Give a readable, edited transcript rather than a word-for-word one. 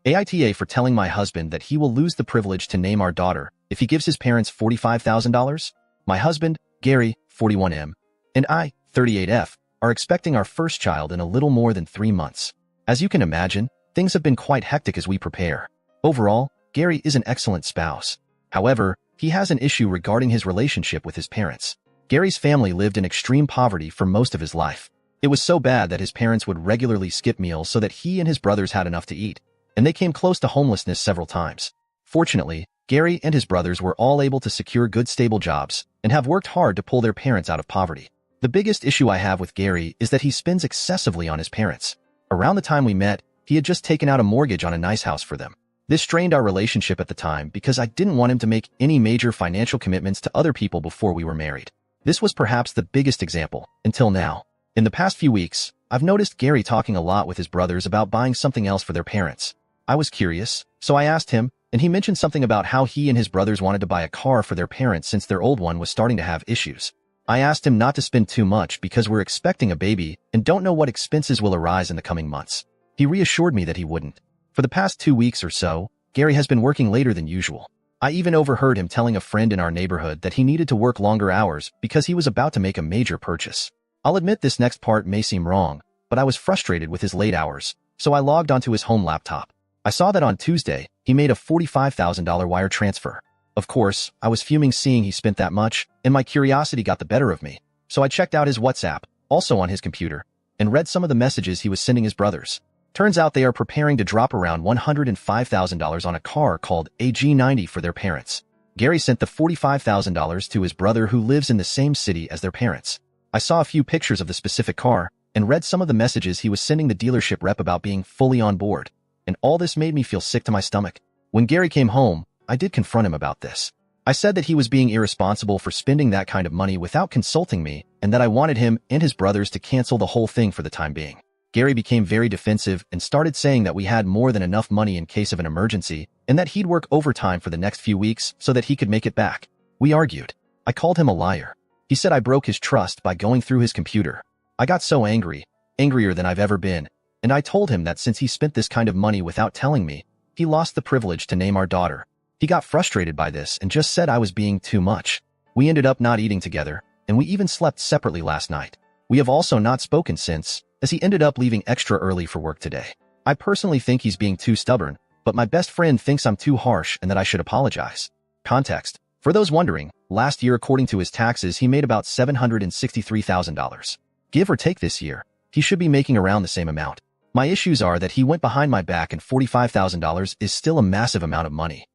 AITA for telling my husband that he will lose the privilege to name our daughter if he gives his parents $45,000. My husband, Gary, 41M, and I, 38F, are expecting our first child in a little more than 3 months. As you can imagine, things have been quite hectic as we prepare. Overall, Gary is an excellent spouse. However, he has an issue regarding his relationship with his parents. Gary's family lived in extreme poverty for most of his life. It was so bad that his parents would regularly skip meals so that he and his brothers had enough to eat, and they came close to homelessness several times. Fortunately, Gary and his brothers were all able to secure good stable jobs and have worked hard to pull their parents out of poverty. The biggest issue I have with Gary is that he spends excessively on his parents. Around the time we met, he had just taken out a mortgage on a nice house for them. This strained our relationship at the time because I didn't want him to make any major financial commitments to other people before we were married. This was perhaps the biggest example, until now. In the past few weeks, I've noticed Gary talking a lot with his brothers about buying something else for their parents. I was curious, so I asked him, and he mentioned something about how he and his brothers wanted to buy a car for their parents since their old one was starting to have issues. I asked him not to spend too much because we're expecting a baby and don't know what expenses will arise in the coming months. He reassured me that he wouldn't. For the past 2 weeks or so, Gary has been working later than usual. I even overheard him telling a friend in our neighborhood that he needed to work longer hours because he was about to make a major purchase. I'll admit this next part may seem wrong, but I was frustrated with his late hours, so I logged onto his home laptop. I saw that on Tuesday, he made a $45,000 wire transfer. Of course, I was fuming seeing he spent that much, and my curiosity got the better of me. So I checked out his WhatsApp, also on his computer, and read some of the messages he was sending his brothers. Turns out they are preparing to drop around $105,000 on a car called a G90 for their parents. Gary sent the $45,000 to his brother who lives in the same city as their parents. I saw a few pictures of the specific car and read some of the messages he was sending the dealership rep about being fully on board. And all this made me feel sick to my stomach. When Gary came home, I did confront him about this. I said that he was being irresponsible for spending that kind of money without consulting me and that I wanted him and his brothers to cancel the whole thing for the time being. Gary became very defensive and started saying that we had more than enough money in case of an emergency and that he'd work overtime for the next few weeks so that he could make it back. We argued. I called him a liar. He said I broke his trust by going through his computer. I got so angry, angrier than I've ever been, and I told him that since he spent this kind of money without telling me, he lost the privilege to name our daughter. He got frustrated by this and just said I was being too much. We ended up not eating together, and we even slept separately last night. We have also not spoken since, as he ended up leaving extra early for work today. I personally think he's being too stubborn, but my best friend thinks I'm too harsh and that I should apologize. Context. For those wondering, last year according to his taxes he made about $763,000. Give or take this year, he should be making around the same amount. My issues are that he went behind my back and $45,000 is still a massive amount of money.